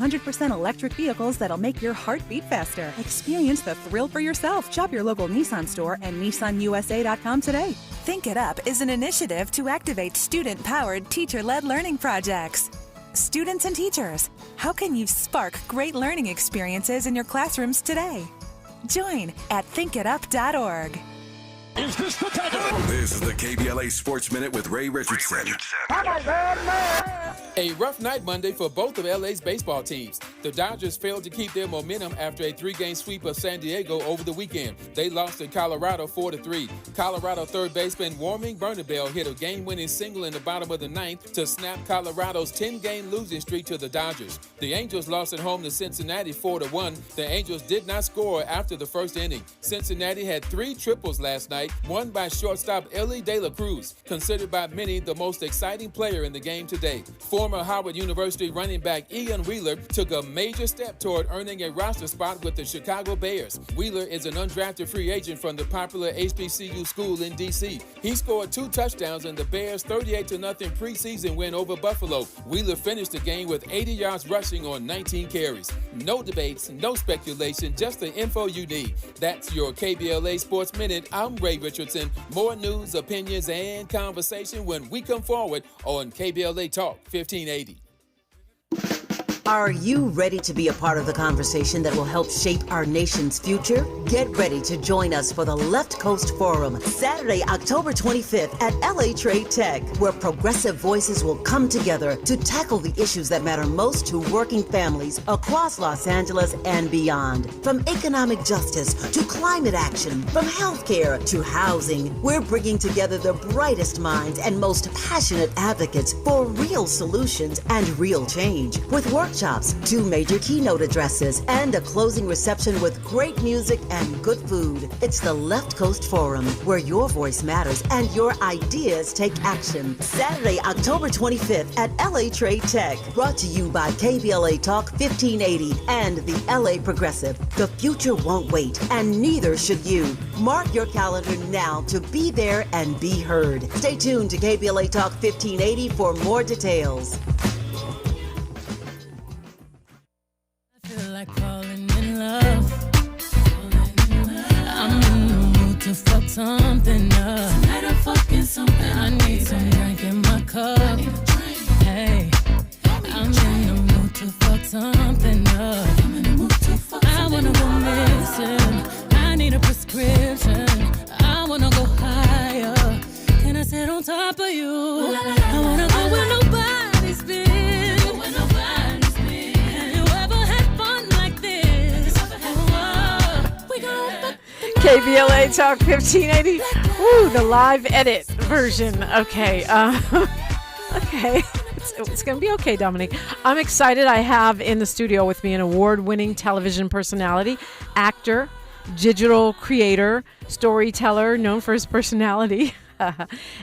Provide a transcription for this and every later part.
100% electric vehicles that'll make your heart beat faster. Experience the thrill for yourself. Shop your local Nissan store and nissanusa.com today. Think It Up is an initiative to activate student-powered, teacher-led learning projects. Students and teachers, how can you spark great learning experiences in your classrooms today? Join at thinkitup.org. Is this the time? This is the KBLA Sports Minute with Ray Richardson. A rough night Monday for both of LA's baseball teams. The Dodgers failed to keep their momentum after a 3-game sweep of San Diego over the weekend. They lost to Colorado 4-3. Colorado third baseman Warming Bernabell hit a game-winning single in the bottom of the ninth to snap Colorado's 10-game losing streak to the Dodgers. The Angels lost at home to Cincinnati 4-1. The Angels did not score after the first inning. Cincinnati had 3 triples last night, one by shortstop Ellie De La Cruz, considered by many the most exciting player in the game today. Former Howard University running back Ian Wheeler took a major step toward earning a roster spot with the Chicago Bears. Wheeler is an undrafted free agent from the popular HBCU school in D.C. He scored 2 touchdowns in the Bears' 38-0 preseason win over Buffalo. Wheeler finished the game with 80 yards rushing on 19 carries. No debates, no speculation, just the info you need. That's your KBLA Sports Minute. I'm Ray Richardson. More news, opinions, and conversation when we come forward on KBLA Talk 1580. Are you ready to be a part of the conversation that will help shape our nation's future? Get ready to join us for the Left Coast Forum, Saturday, October 25th at LA Trade Tech, where progressive voices will come together to tackle the issues that matter most to working families across Los Angeles and beyond. From economic justice to climate action, from healthcare to housing, we're bringing together the brightest minds and most passionate advocates for real solutions and real change. With workshops, 2 major keynote addresses, and a closing reception with great music and good food. It's the Left Coast Forum, where your voice matters and your ideas take action. Saturday, October 25th at LA Trade Tech. Brought to you by KBLA Talk 1580 and the LA Progressive. The future won't wait, and neither should you. Mark your calendar now to be there and be heard. Stay tuned to KBLA Talk 1580 for more details. Like falling in love. I'm in the mood to fuck something up. Tonight I'm fucking something. I need some drink in my cup. Hey, I'm in the mood to fuck something up. I wanna go missing. I need a prescription. I wanna go higher. Can I sit on top of you? I wanna go where nobody's been. KBLA Talk 1580. Ooh, the live edit version. Okay. Okay. It's going to be okay, Dominique. I'm excited. I have in the studio with me an award-winning television personality, actor, digital creator, storyteller, known for his personality.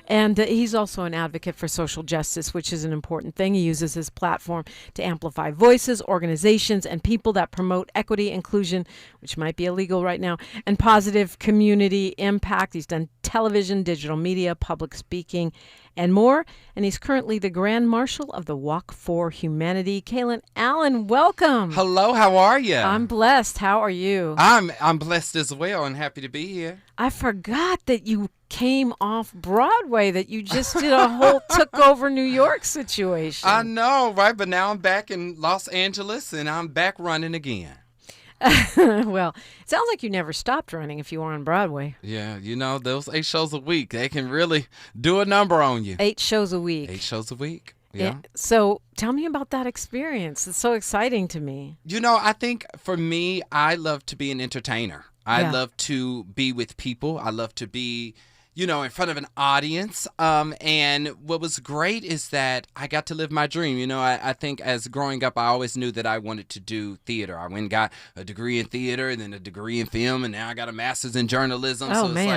And he's also an advocate for social justice, which is an important thing. He uses his platform to amplify voices, organizations, and people that promote equity, inclusion, which might be illegal right now, and positive community impact. He's done television, digital media, public speaking, and more. And he's currently the Grand Marshal of the Walk4Humanity. Kalen Allen, welcome. Hello, how are you? I'm blessed. How are you? I'm blessed as well and happy to be here. I forgot that you came off Broadway, that you just did a whole took over New York situation. I know, right? But now I'm back in Los Angeles and I'm back running again. Well, it sounds like you never stopped running if you were on Broadway. Yeah, you know, those 8 shows a week, they can really do a number on you. 8 shows a week. 8 shows a week. Yeah. So tell me about that experience. It's so exciting to me. You know, I think for me, I love to be an entertainer. I love to be with people. I love to be, you know, in front of an audience. And what was great is that I got to live my dream. You know, I think as growing up, I always knew that I wanted to do theater. I went and got a degree in theater and then a degree in film, and now I got a master's in journalism. Oh, so it's man.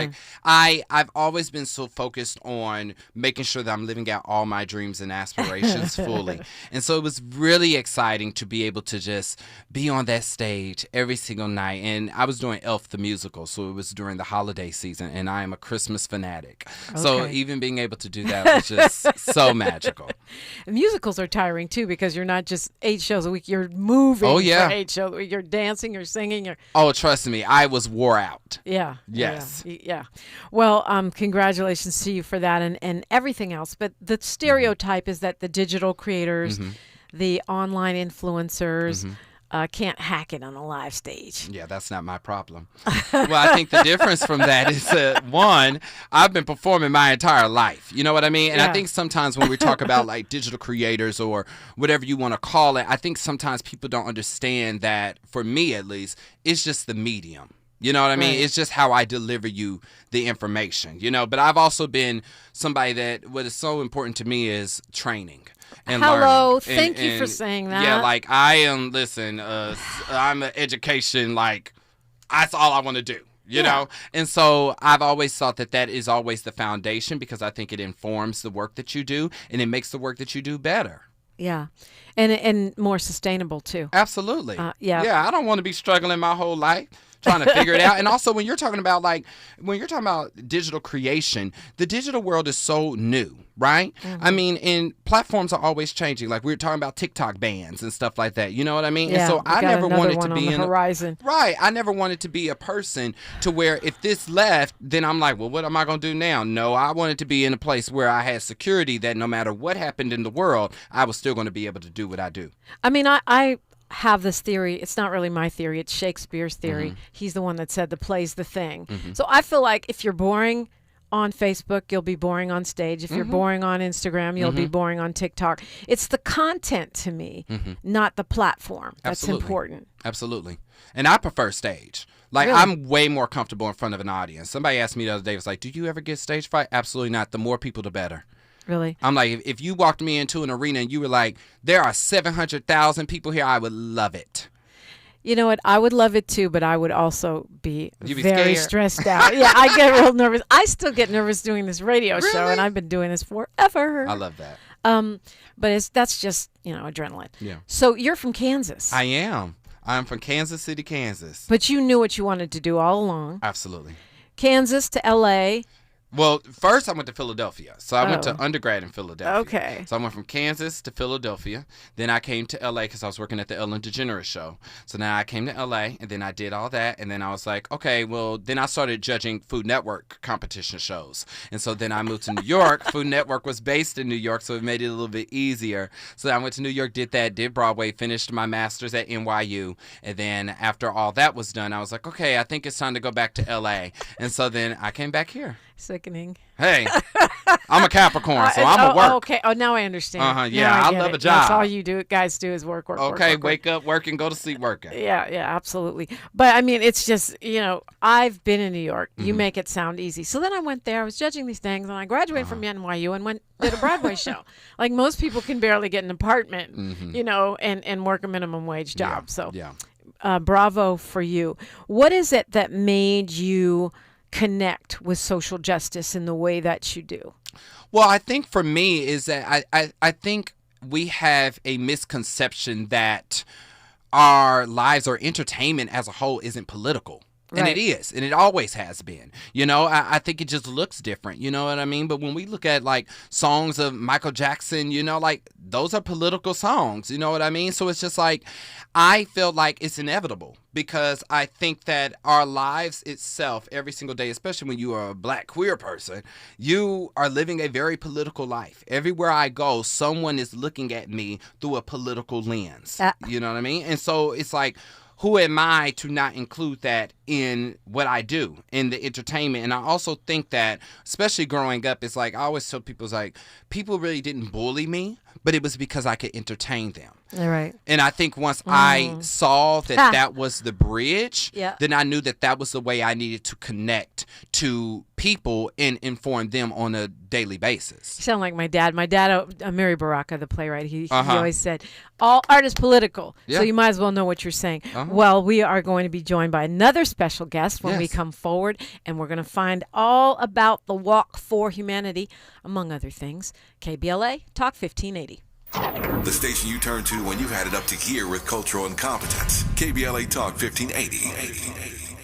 like I've always been so focused on making sure that I'm living out all my dreams and aspirations fully. And so it was really exciting to be able to just be on that stage every single night. And I was doing Elf the musical, so it was during the holiday season, and I am a Christmas fanatic. Okay. So even being able to do that was just so magical. And musicals are tiring too because you're not just 8 shows a week. You're moving for 8 shows a week. You're dancing, you're singing. Oh, trust me, I was wore out. Yeah. Yes. Yeah. Well, congratulations to you for that and everything else. But the stereotype is that the digital creators, the online influencers, can't hack it on a live stage. Yeah, that's not my problem. Well, I think the difference from that is that, one, I've been performing my entire life. You know what I mean? And I think sometimes when we talk about like digital creators or whatever you want to call it, I think sometimes people don't understand that, for me at least, it's just the medium. You know what I mean? Right. It's just how I deliver you the information, you know. But I've also been somebody that what is so important to me is training. And learning. Thank you for saying that. Yeah, like I am, I'm an education, like that's all I want to do, you know? And so I've always thought that is always the foundation because I think it informs the work that you do and it makes the work that you do better. Yeah. And more sustainable too. Absolutely. Yeah, I don't want to be struggling my whole life trying to figure it out. And also when you're talking about digital creation, the digital world is so new, right? I mean, and platforms are always changing. Like we were talking about TikTok bans and stuff like that. You know what I mean? Yeah, and so I never wanted to be in the horizon. Right. I never wanted to be a person to where if this left, then I'm like, well, what am I going to do now? No, I wanted to be in a place where I had security that no matter what happened in the world, I was still going to be able to do what I do. I mean, I have this theory. It's not really my theory. It's Shakespeare's theory. He's the one that said the play's the thing. So I feel like if you're boring on Facebook, you'll be boring on stage. If you're boring on Instagram, you'll be boring on TikTok. It's the content to me, not the platform. That's important. Absolutely. And I prefer stage. Like, really? I'm way more comfortable in front of an audience. Somebody asked me the other day, was like, do you ever get stage fright? Absolutely not. The more people, the better. Really? I'm like, if you walked me into an arena and you were like, there are 700,000 people here, I would love it. You know what? I would love it too, but I would also be very scared? Stressed out. Yeah, I get real nervous. I still get nervous doing this radio show, and I've been doing this forever. I love that. But that's just, adrenaline. Yeah. So you're from Kansas. I am. I'm from Kansas City, Kansas. But you knew what you wanted to do all along. Absolutely. Kansas to L.A. Well, first I went to Philadelphia. So I went to undergrad in Philadelphia. Okay. So I went from Kansas to Philadelphia. Then I came to L.A. because I was working at the Ellen DeGeneres show. So now I came to L.A. and then I did all that. And then I was like, okay, well, then I started judging Food Network competition shows. And so then I moved to New York. Food Network was based in New York, so it made it a little bit easier. So I went to New York, did that, did Broadway, finished my master's at NYU. And then after all that was done, I was like, okay, I think it's time to go back to L.A. And so then I came back here. Sickening. Hey, I'm a Capricorn, so I'm a work. Okay. Oh, now I understand. Yeah, I love a job. That's all you guys do is work. Okay, work. Wake up, work, and go to sleep working. Yeah, absolutely. But I mean, it's just, I've been in New York. You make it sound easy. So then I went there. I was judging these things, and I graduated from NYU and did a Broadway show. Like most people can barely get an apartment, and work a minimum wage job. Bravo for you. What is it that made you connect with social justice in the way that you do? Well, I think for me is that I think we have a misconception that our lives or entertainment as a whole isn't political. And it is, and it always has been. I think it just looks different, you know what I mean? But when we look at, like, songs of Michael Jackson, like, those are political songs, you know what I mean? So it's just like, I feel like it's inevitable because I think that our lives itself, every single day, especially when you are a Black queer person, you are living a very political life. Everywhere I go, someone is looking at me through a political lens, you know what I mean? And so it's like, who am I to not include that in what I do, in the entertainment? And I also think that, especially growing up, it's like, I always tell people, it's like, people really didn't bully me, but it was because I could entertain them. All right. And I think once I saw that that was the bridge, then I knew that was the way I needed to connect to people and inform them on a daily basis. You sound like my dad. My dad, Mary Baraka, the playwright, he always said, all art is political, so you might as well know what you're saying. Well, we are going to be joined by another special guest when we come forward, and we're going to find all about the Walk4Humanity, among other things. KBLA, Talk 1580. The station you turn to when you've had it up to gear with cultural incompetence. KBLA Talk 1580.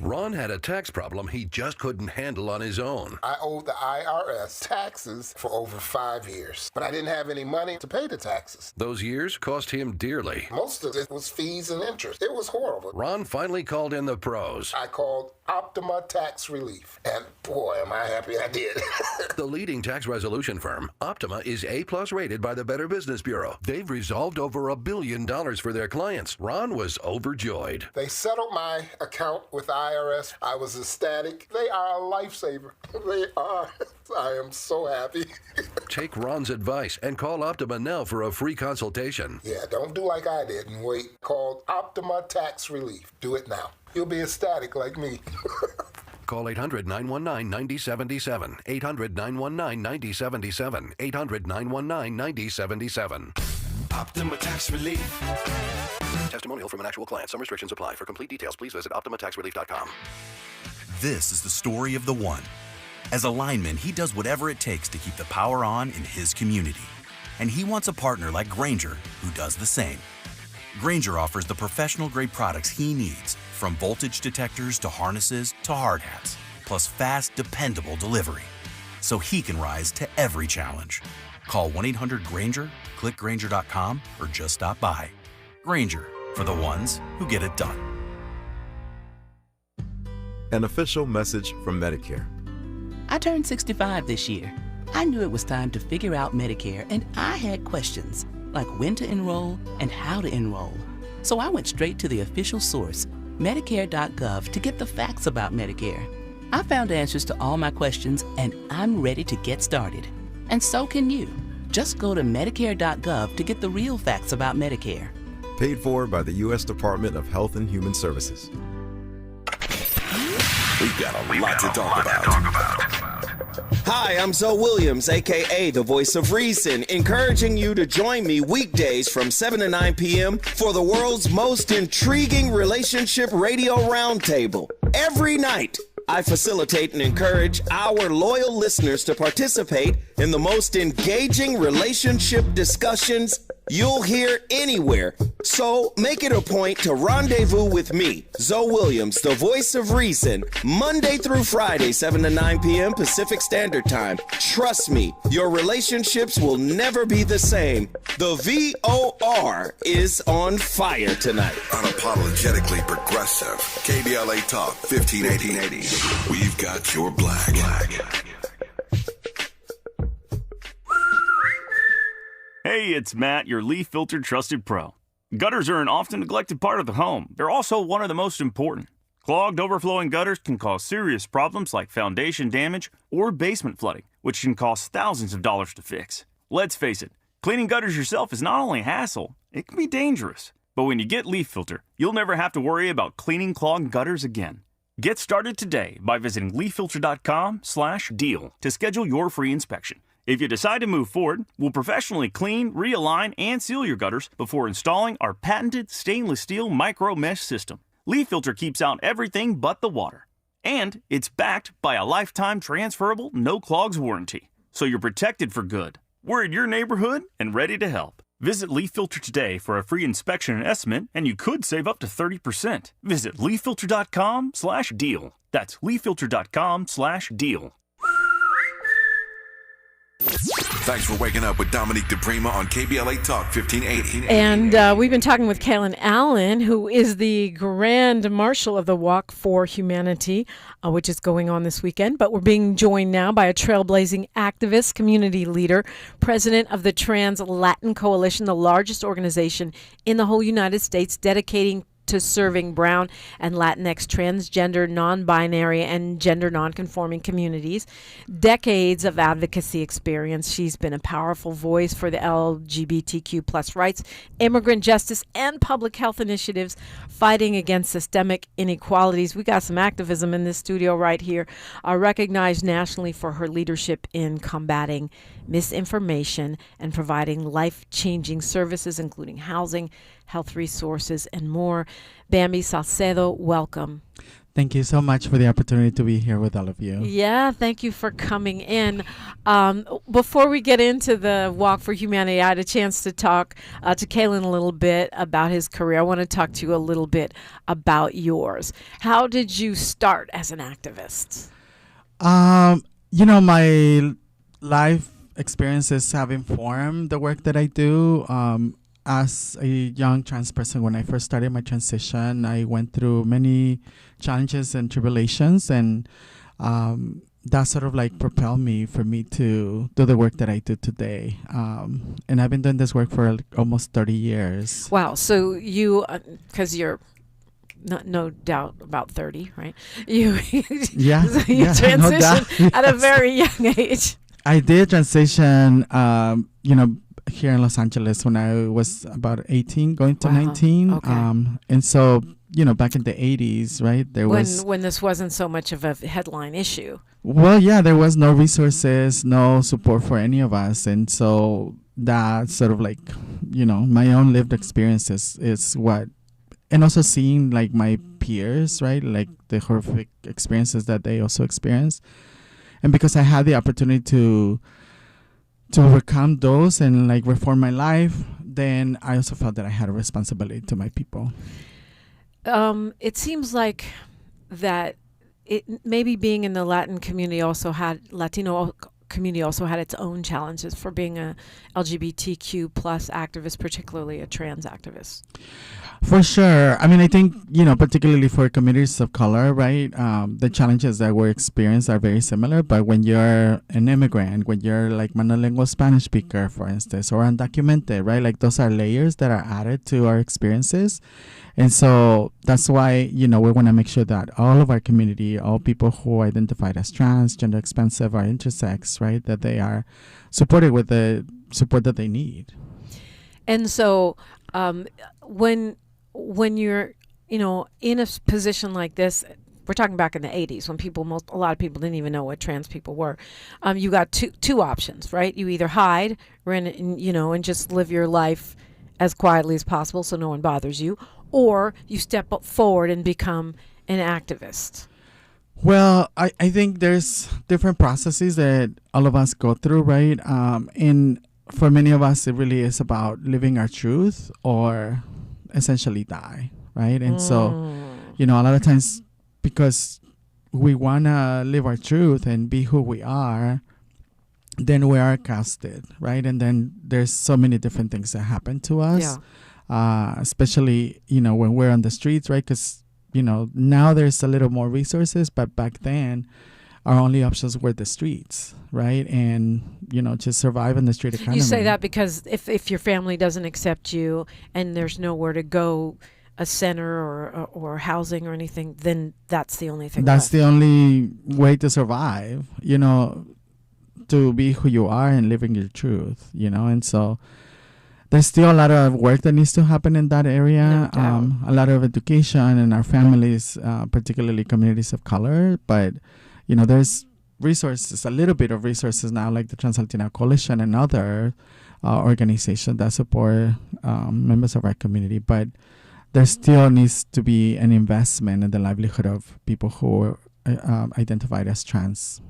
Ron had a tax problem he just couldn't handle on his own. I owed the IRS taxes for over 5 years, but I didn't have any money to pay the taxes. Those years cost him dearly. Most of it was fees and interest. It was horrible. Ron finally called in the pros. I called Optima Tax Relief, and boy, am I happy I did. The leading tax resolution firm, Optima, is A+ rated by the Better Business Bureau. They've resolved over $1 billion for their clients. Ron was overjoyed. They settled my account with the IRS. I was ecstatic. They are a lifesaver. They are. I am so happy. Take Ron's advice and call Optima now for a free consultation. Yeah, don't do like I did and wait. Call Optima Tax Relief. Do it now. You'll be ecstatic like me. Call 800-919-9077. 800-919-9077. 800-919-9077. Optima Tax Relief. Testimonial from an actual client. Some restrictions apply. For complete details, please visit OptimaTaxRelief.com. This is the story of the one. As a lineman, he does whatever it takes to keep the power on in his community. And he wants a partner like Grainger who does the same. Grainger offers the professional-grade products he needs, from voltage detectors to harnesses to hard hats, plus fast, dependable delivery, so he can rise to every challenge. Call 1-800-GRAINGER, click Grainger.com, or just stop by. Grainger, for the ones who get it done. An official message from Medicare. I turned 65 this year. I knew it was time to figure out Medicare, and I had questions, like when to enroll and how to enroll. So I went straight to the official source, Medicare.gov, to get the facts about Medicare. I found answers to all my questions, and I'm ready to get started. And so can you. Just go to Medicare.gov to get the real facts about Medicare. Paid for by the U.S. Department of Health and Human Services. We've got a lot to talk about. Hi, I'm Zoe Williams, a.k.a. the Voice of Reason, encouraging you to join me weekdays from 7 to 9 p.m. for the world's most intriguing relationship radio roundtable. Every night, I facilitate and encourage our loyal listeners to participate in the most engaging relationship discussions you'll hear anywhere. So make it a point to rendezvous with me, Zoe Williams, the Voice of Reason, Monday through Friday, 7 to 9 p.m. Pacific Standard Time. Trust me, your relationships will never be the same. The VOR is on fire tonight. Unapologetically progressive. KBLA Talk 1580. We've got your black. Hey, it's Matt, your leaf filter trusted pro. Gutters are an often neglected part of the home. They're also one of the most important. Clogged, overflowing gutters can cause serious problems like foundation damage or basement flooding, which can cost thousands of dollars to fix. Let's face it, cleaning gutters yourself is not only a hassle, it can be dangerous. But when you get Leaf Filter, you'll never have to worry about cleaning clogged gutters again. Get started today by visiting leaffilter.com/deal to schedule your free inspection. If you decide to move forward, we'll professionally clean, realign, and seal your gutters before installing our patented stainless steel micro mesh system. Leaf Filter keeps out everything but the water. And it's backed by a lifetime transferable no clogs warranty. So you're protected for good. We're in your neighborhood and ready to help. Visit Leaf Filter today for a free inspection and estimate, and you could save up to 30%. Visit leaffilter.com/deal. That's leaffilter.com/deal. Thanks for waking up with Dominique DiPrima on KBLA Talk 1580. And we've been talking with Kalen Allen, who is the Grand Marshal of the Walk4Humanity, which is going on this weekend. But we're being joined now by a trailblazing activist, community leader, president of the TransLatin Coalition, the largest organization in the whole United States dedicating to serving brown and Latinx, transgender, non-binary, and gender non-conforming communities. Decades of advocacy experience. She's been a powerful voice for the LGBTQ plus rights, immigrant justice, and public health initiatives fighting against systemic inequalities. We got some activism in this studio right here, recognized nationally for her leadership in combating misinformation and providing life-changing services, including housing, health resources, and more. Bamby Salcedo, welcome. Thank you so much for the opportunity to be here with all of you. Yeah, thank you for coming in. Before we get into the Walk for Humanity, I had a chance to talk to Kalen a little bit about his career. I want to talk to you a little bit about yours. How did you start as an activist? My life experiences have informed the work that I do. As a young trans person, when I first started my transition, I went through many challenges and tribulations, and that sort of like propelled me for me to do the work that I do today. And I've been doing this work for almost 30 years. Wow. So you, because you're no doubt about 30, right? You transitioned at a very young age. I did transition, here in Los Angeles when I was about 18, going to 19. Okay. And so, back in the 80s, right, when this wasn't so much of a headline issue. Well, yeah, there was no resources, no support for any of us. And so that sort of like, my own lived experiences is what, and also seeing like my peers, right, like the horrific experiences that they also experienced. And because I had the opportunity to overcome those and like reform my life, then I also felt that I had a responsibility to my people. It seems like that it maybe being in the Latino community also had its own challenges for being a LGBTQ plus activist, particularly a trans activist. For sure. I mean, I think, particularly for communities of color, right, the challenges that we experience are very similar. But when you're an immigrant, when you're like monolingual Spanish speaker, for instance, or undocumented, right, like those are layers that are added to our experiences. And so that's why, we want to make sure that all of our community, all people who identified as trans, gender expansive, or intersex, right, that they are supported with the support that they need. And so when you're, in a position like this, we're talking back in the 80s when a lot of people didn't even know what trans people were. You got two options, right? You either hide and just live your life as quietly as possible so no one bothers you, or you step up forward and become an activist. Well, I think there's different processes that all of us go through, right? And for many of us, it really is about living our truth or essentially die, right? And so, a lot of times because we want to live our truth and be who we are, then we are casted, right? And then there's so many different things that happen to us, especially, when we're on the streets, right? Because, now there's a little more resources, but back then our only options were the streets, right? And, just survive in the street economy. You say that because if your family doesn't accept you and there's nowhere to go, a center or housing or anything, then that's the only thing That's left. the only way to survive, to be who you are and living your truth, and so there's still a lot of work that needs to happen in that area. No a lot of education in our families, particularly communities of color, but there's resources, a little bit of resources now, like the TransLatin Coalition and other organizations that support members of our community. But there still needs to be an investment in the livelihood of people who are identified as trans.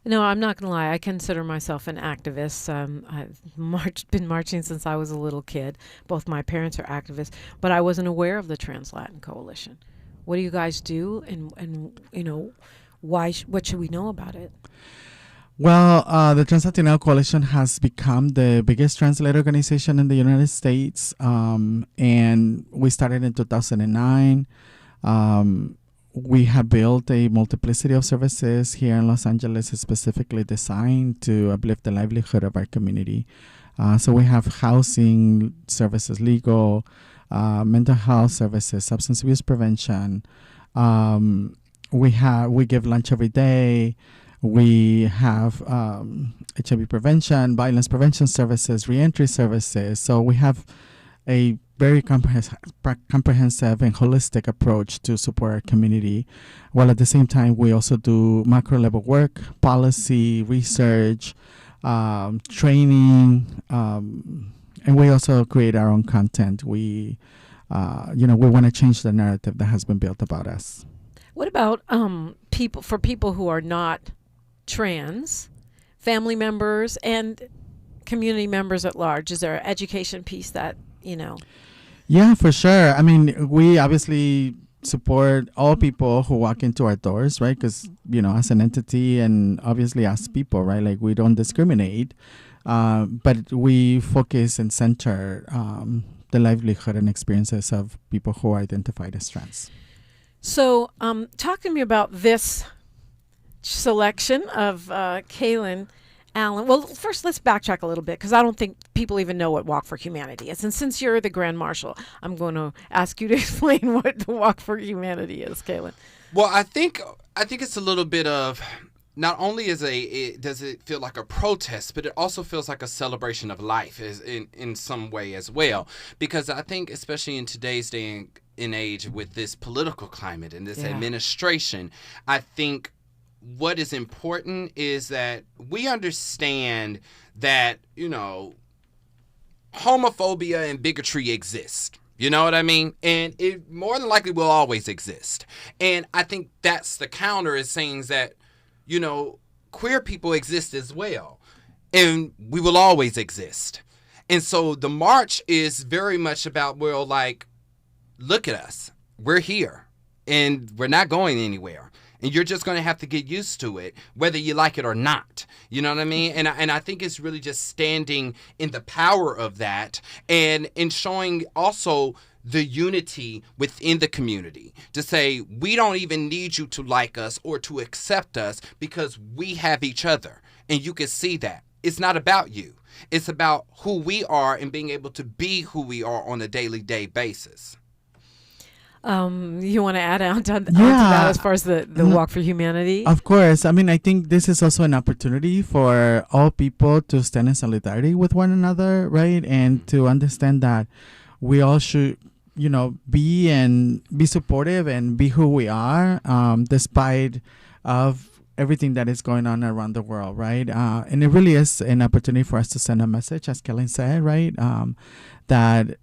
No, I'm not going to lie. I consider myself an activist. I've been marching since I was a little kid. Both my parents are activists, but I wasn't aware of the TransLatin Coalition. What do you guys do, and why? What should we know about it? Well, the TransLatin Coalition has become the biggest trans-led organization in the United States, and we started in 2009. We have built a multiplicity of services here in Los Angeles, specifically designed to uplift the livelihood of our community. So we have housing services, legal, mental health services, substance abuse prevention. We give lunch every day. We have HIV prevention, violence prevention services, reentry services. So we have a very comprehensive and holistic approach to support our community, while at the same time we also do macro level work, policy, research, training, and we also create our own content. We want to change the narrative that has been built about us. What about people who are not trans, family members and community members at large? Is there an education piece that, Yeah, for sure. I mean, we obviously support all people who walk into our doors, right? Because, as an entity and obviously as people, right? Like, we don't discriminate, but we focus and center the livelihood and experiences of people who are identified as trans. So talk to me about this selection of Kalen Allen. Well, first, let's backtrack a little bit because I don't think people even know what Walk4Humanity is. And since you're the Grand Marshal, I'm going to ask you to explain what the Walk4Humanity is, Kalen. Well, I think it's a little bit of, not only does it feel like a protest, but it also feels like a celebration of life in some way as well. Because I think, especially in today's day and age with this political climate and this administration, I think what is important is that we understand that, homophobia and bigotry exist. You know what I mean? And it more than likely will always exist. And I think that's the counter, is saying that, queer people exist as well. And we will always exist. And so the march is very much about, look at us. We're here. And we're not going anywhere. And you're just going to have to get used to it, whether you like it or not. You know what I mean? And I think it's really just standing in the power of that and in showing also the unity within the community to say, we don't even need you to like us or to accept us because we have each other. And you can see that. It's not about you. It's about who we are and being able to be who we are on a daily basis. You want to add on to that as far as the Walk4Humanity? Of course. I mean, I think this is also an opportunity for all people to stand in solidarity with one another, right? And to understand that we all should, be supportive and be who we are, despite of everything that is going on around the world, right? And it really is an opportunity for us to send a message, as Kellen said, right? That,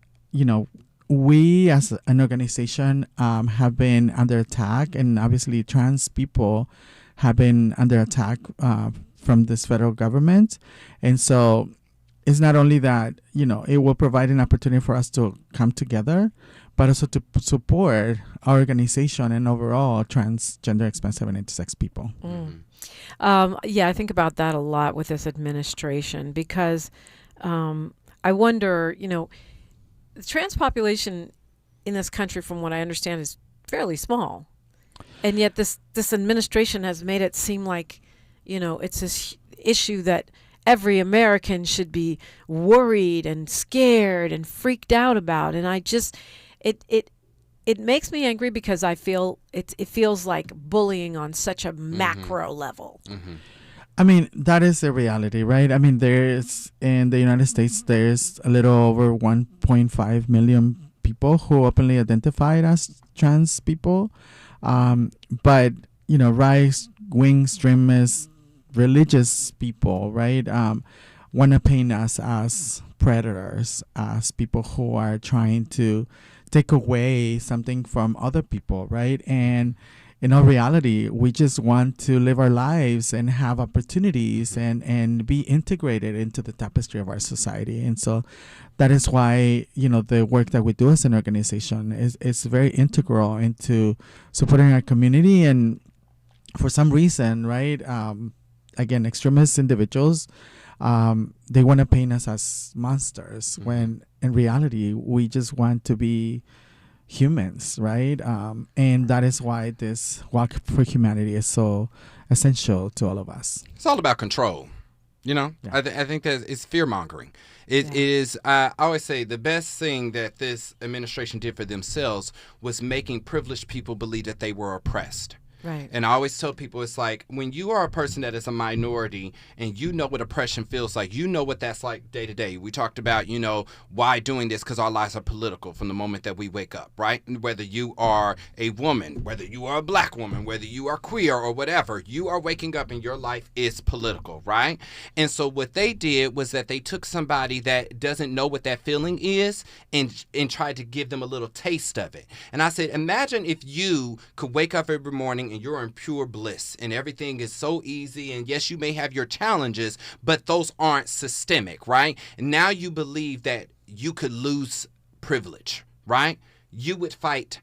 we as an organization have been under attack, and obviously trans people have been under attack from this federal government. And so it's not only that, it will provide an opportunity for us to come together, but also to support our organization and overall transgender, expansive, and intersex people. I think about that a lot with this administration because I wonder, the trans population in this country, from what I understand, is fairly small. And yet this administration has made it seem like, it's this issue that every American should be worried and scared and freaked out about. And I just, it makes me angry because I feel it feels like bullying on such a macro level. Mm-hmm. I mean, that is the reality, right? I mean, in the United States, there's a little over 1.5 million people who openly identified as trans people. But, right-wing extremist religious people, right, want to paint us as predators, as people who are trying to take away something from other people, right? And in all reality, we just want to live our lives and have opportunities and be integrated into the tapestry of our society. And so that is why, the work that we do as an organization is very integral into supporting our community. And for some reason, right, again, extremist individuals, they want to paint us as monsters when in reality, we just want to be humans, right? And that is why this Walk4Humanity is so essential to all of us. It's all about control. Yeah. I think that it's fear-mongering. It is, I always say, the best thing that this administration did for themselves was making privileged people believe that they were oppressed. Right. And I always tell people, it's like when you are a person that is a minority and you know what oppression feels like, you know what that's like day to day. We talked about, why doing this, because our lives are political from the moment that we wake up, right? And whether you are a woman, whether you are a black woman, whether you are queer or whatever, you are waking up and your life is political, right? And so what they did was that they took somebody that doesn't know what that feeling is and tried to give them a little taste of it. And I said, imagine if you could wake up every morning and you're in pure bliss and everything is so easy, and yes, you may have your challenges, but those aren't systemic, right? And now you believe that you could lose privilege, right? You would fight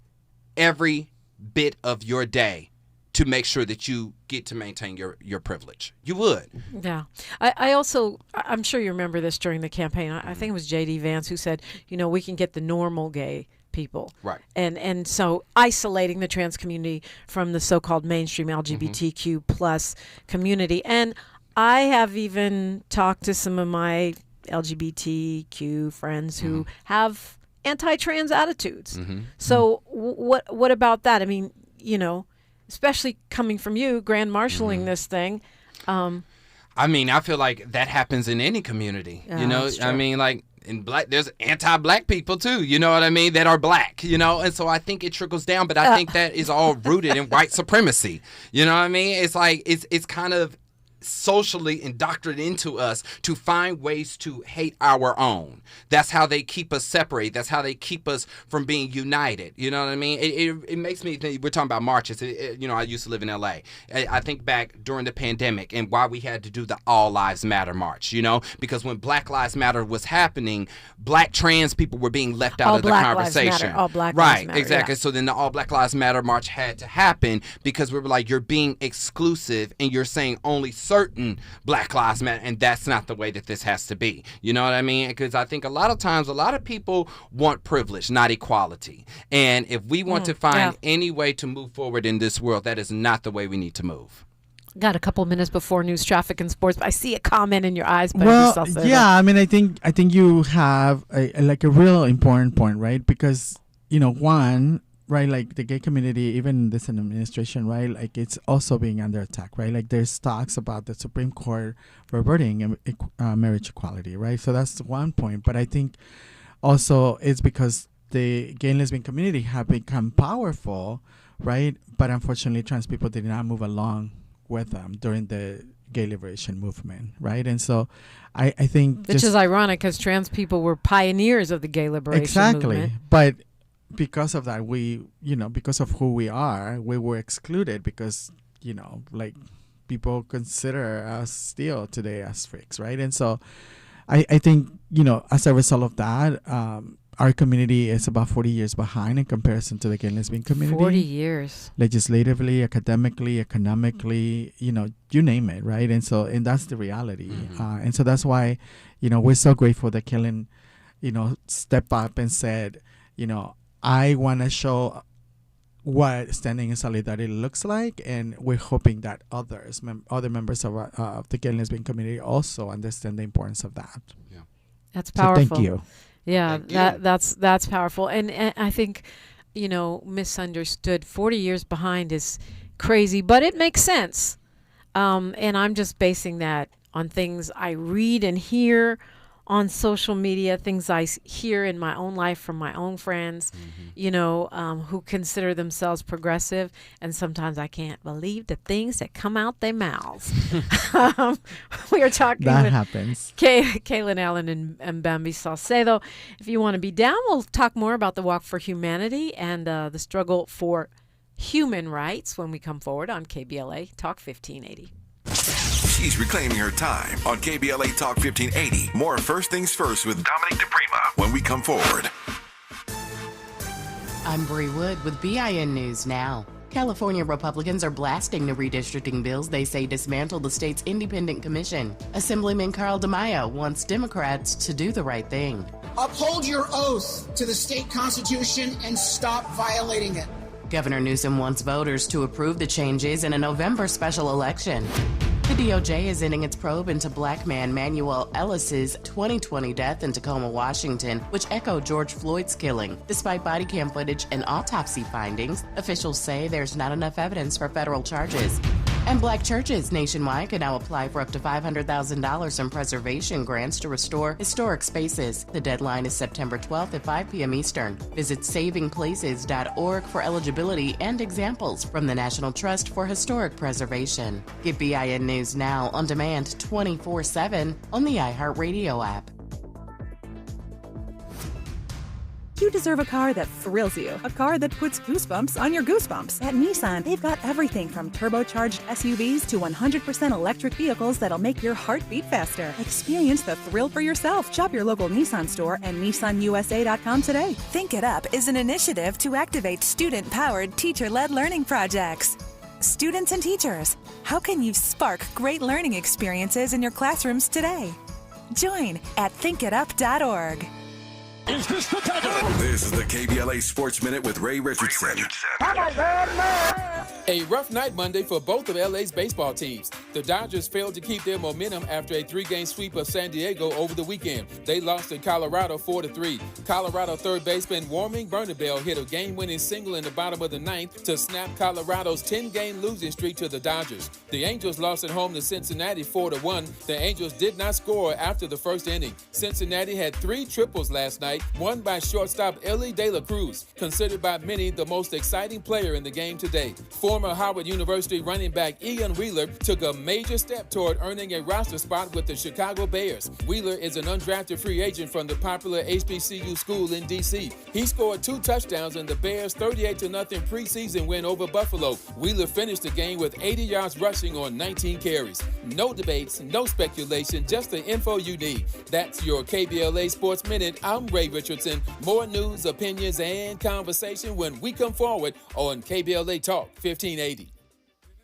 every bit of your day to make sure that you get to maintain your privilege. You would. Yeah. I'm sure you remember this during the campaign. I think it was J.D. Vance who said, we can get the normal gay people. Right. And so isolating the trans community from the so-called mainstream LGBTQ plus community. And I have even talked to some of my LGBTQ friends who have anti-trans attitudes. So what about that? I mean, especially coming from you, Grand Marshaling this thing. I mean, I feel like that happens in any community. I mean, like in black, there's anti-black people too. You know what I mean? That are black. And so I think it trickles down. But I think that is all rooted in white supremacy. You know what I mean? It's like it's kind of socially indoctrinated into us to find ways to hate our own. That's how they keep us separated. That's how they keep us from being united. You know what I mean? It makes me think, we're talking about marches. I used to live in LA. I think back during the pandemic and why we had to do the All Lives Matter march, because when Black Lives Matter was happening, black trans people were being left out of the conversation. All Black Lives Matter. Right, exactly. Yeah. So then the All Black Lives Matter march had to happen because we were like, you're being exclusive and you're saying only certain Black Lives Matter, and that's not the way that this has to be. You know what I mean? Because I think a lot of times, a lot of people want privilege, not equality. And if we want to find any way to move forward in this world, that is not the way we need to move. Got a couple minutes before news, traffic, and sports. I see a comment in your eyes. I mean, I think you have a real important point, right? Because one. Right, like the gay community, even this administration, right, like it's also being under attack, right? Like there's talks about the Supreme Court reverting marriage equality, right? So that's one point. But I think also it's because the gay and lesbian community have become powerful, right? But unfortunately, trans people did not move along with them during the gay liberation movement, right? And so I think... Which is ironic because trans people were pioneers of the gay liberation movement. But because of that, because of who we are, we were excluded because, like people consider us still today as freaks, right? And so I think, as a result of that, our community is about 40 years behind in comparison to the gay and lesbian community. 40 years. Legislatively, academically, economically, you name it, right? And that's the reality. And so that's why, we're so grateful that Kalen, stepped up and said, I want to show what standing in solidarity looks like, and we're hoping that other members of the gay and lesbian community also understand the importance of that. Yeah, that's powerful. So thank you. Yeah, that's powerful, and I think misunderstood. 40 years behind is crazy, but it makes sense. And I'm just basing that on things I read and hear on social media, things I hear in my own life from my own friends, who consider themselves progressive. And sometimes I can't believe the things that come out their mouths. We are talking that with happens. Kalen Allen and Bamby Salcedo. If you want to be down, we'll talk more about the Walk4Humanity and the struggle for human rights when we come forward on KBLA Talk 1580. She's reclaiming her time on KBLA Talk 1580. More First Things First with Dominique DiPrima when we come forward. I'm Bree Wood with BIN News Now. California Republicans are blasting the redistricting bills they say dismantle the state's independent commission. Assemblyman Carl DeMaio wants Democrats to do the right thing. Uphold your oath to the state constitution and stop violating it. Governor Newsom wants voters to approve the changes in a November special election. The DOJ is ending its probe into black man Manuel Ellis's 2020 death in Tacoma, Washington, which echoed George Floyd's killing. Despite body cam footage and autopsy findings, officials say there's not enough evidence for federal charges. And black churches nationwide can now apply for up to $500,000 in preservation grants to restore historic spaces. The deadline is September 12th at 5 p.m. Eastern. Visit savingplaces.org for eligibility and examples from the National Trust for Historic Preservation. Get BIN News now on demand 24/7 on the iHeartRadio app. You deserve a car that thrills you, a car that puts goosebumps on your goosebumps. At Nissan, they've got everything from turbocharged SUVs to 100% electric vehicles that'll make your heart beat faster. Experience the thrill for yourself. Shop your local Nissan store and nissanusa.com today. Think It Up is an initiative to activate student-powered, teacher-led learning projects. Students and teachers, how can you spark great learning experiences in your classrooms today? Join at thinkitup.org. Is this the title? This is the KBLA Sports Minute with Ray Richardson. A rough night Monday for both of LA's baseball teams. The Dodgers failed to keep their momentum after a 3-game sweep of San Diego over the weekend. They lost to Colorado 4-3. Colorado third baseman Warming Bernabell hit a game-winning single in the bottom of the ninth to snap Colorado's 10-game losing streak to the Dodgers. The Angels lost at home to Cincinnati 4-1. The Angels did not score after the first inning. Cincinnati had 3 triples last night, won by shortstop Ellie De La Cruz, considered by many the most exciting player in the game today. Former Howard University running back Ian Wheeler took a major step toward earning a roster spot with the Chicago Bears. Wheeler is an undrafted free agent from the popular HBCU school in D.C. He scored 2 touchdowns in the Bears' 38-0 preseason win over Buffalo. Wheeler finished the game with 80 yards rushing on 19 carries. No debates, no speculation, just the info you need. That's your KBLA Sports Minute. I'm Ray Richardson. More news, opinions, and conversation when we come forward on KBLA Talk 1580.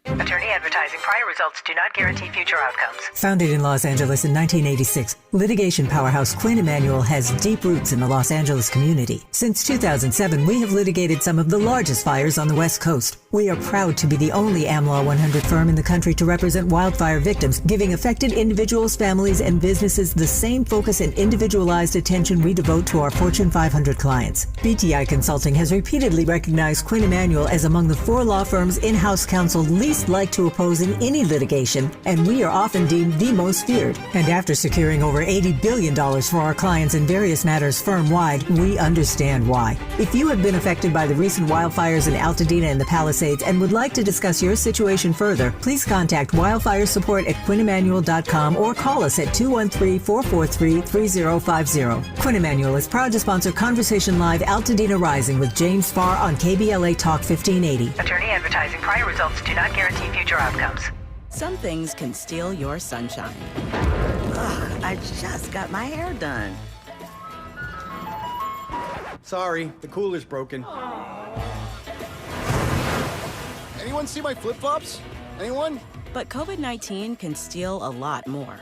Attorney advertising. Prior results do not guarantee future outcomes. Founded in Los Angeles in 1986, litigation powerhouse Quinn Emanuel has deep roots in the Los Angeles community. Since 2007, we have litigated some of the largest fires on the West Coast. We are proud to be the only AmLaw 100 firm in the country to represent wildfire victims, giving affected individuals, families, and businesses the same focus and individualized attention we devote to our Fortune 500 clients. BTI Consulting has repeatedly recognized Quinn Emanuel as among the 4 law firms in-house counsel least like to oppose in any litigation, and we are often deemed the most feared. And after securing over $80 billion for our clients in various matters firm-wide, we understand why. If you have been affected by the recent wildfires in Altadena and the Palisades and would like to discuss your situation further, please contact wildfire support at QuinnEmanuel.com or call us at 213-443-3050. Quinn Emanuel is proud to sponsor Conversation Live Altadena Rising with James Farr on KBLA Talk 1580. Attorney advertising. Prior results do not guarantee future outcomes. Some things can steal your sunshine. Ugh, I just got my hair done. Sorry, the cooler's broken. Anyone see my flip-flops? Anyone? But COVID-19 can steal a lot more.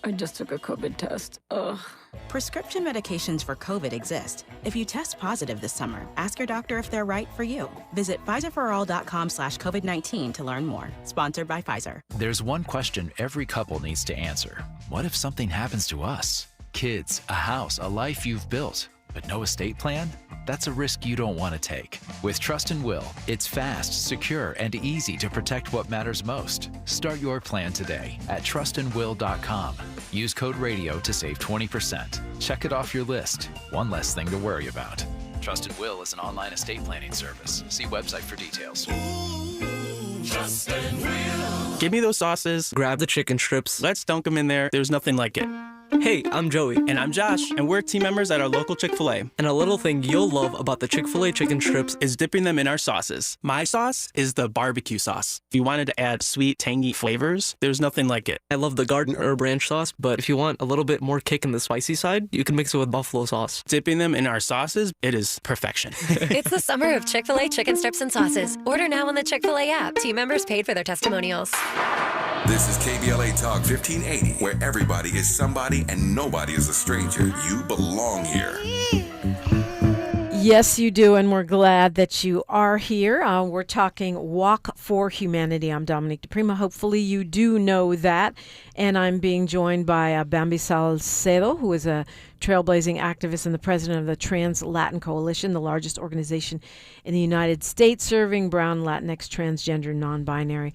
I just took a COVID test. Ugh. Prescription medications for COVID exist. If you test positive this summer, ask your doctor if they're right for you. Visit PfizerForAll.com/COVID-19 to learn more. Sponsored by Pfizer. There's one question every couple needs to answer. What if something happens to us? Kids, a house, a life you've built, but no estate plan? That's a risk you don't want to take. With Trust and Will, it's fast, secure, and easy to protect what matters most. Start your plan today at trustandwill.com. Use code RADIO to save 20%. Check it off your list. One less thing to worry about. Trust and Will is an online estate planning service. See website for details. Trust and Will. Give me those sauces, grab the chicken strips, let's dunk them in there. There's nothing like it. Hey, I'm Joey. And I'm Josh. And we're team members at our local Chick-fil-A. And a little thing you'll love about the Chick-fil-A chicken strips is dipping them in our sauces. My sauce is the barbecue sauce. If you wanted to add sweet, tangy flavors, there's nothing like it. I love the garden herb ranch sauce, but if you want a little bit more kick in the spicy side, you can mix it with buffalo sauce. Dipping them in our sauces, it is perfection. It's the summer of Chick-fil-A chicken strips and sauces. Order now on the Chick-fil-A app. Team members paid for their testimonials. This is KBLA Talk 1580, where everybody is somebody and nobody is a stranger. You belong here. Yes, you do, and we're glad that you are here. We're talking Walk4Humanity. I'm Dominique DiPrima. Hopefully you do know that. And I'm being joined by Bamby Salcedo, who is a trailblazing activist and the president of the TransLatin Coalition, the largest organization in the United States serving brown, Latinx, transgender, non-binary,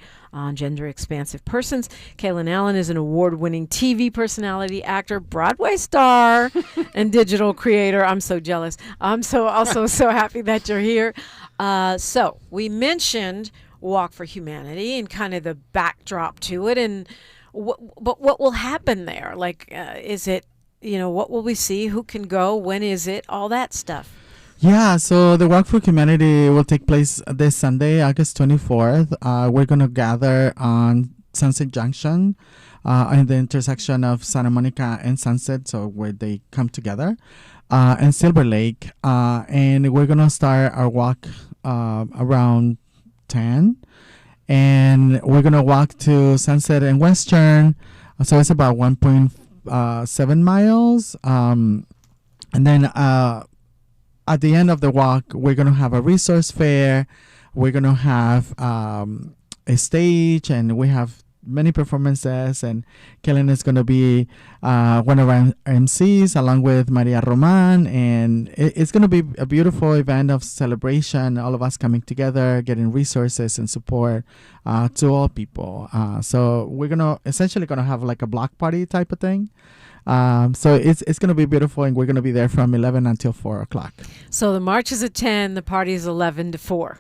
gender-expansive persons. Kalen Allen is an award-winning TV personality, actor, Broadway star, and digital creator. I'm so jealous. I'm also so happy that you're here. So we mentioned Walk4Humanity and kind of the backdrop to it, and but what will happen there? Like, is it, what will we see? Who can go? When is it? All that stuff. Yeah, so the Walk4Humanity will take place this Sunday, August 24th. We're going to gather on Sunset Junction in the intersection of Santa Monica and Sunset, so where they come together, and Silver Lake. And we're going to start our walk around 10. And we're going to walk to Sunset and Western. So it's about 1.7 miles. And then at the end of the walk, we're going to have a resource fair. We're going to have a stage, and we have many performances. And Kellen is going to be one of our MCs along with Maria Roman. And it's going to be a beautiful event of celebration, all of us coming together, getting resources and support to all people. So we're essentially going to have like a block party type of thing. So it's going to be beautiful, and we're going to be there from 11 until 4 o'clock. So the march is at 10, the party is 11 to 4.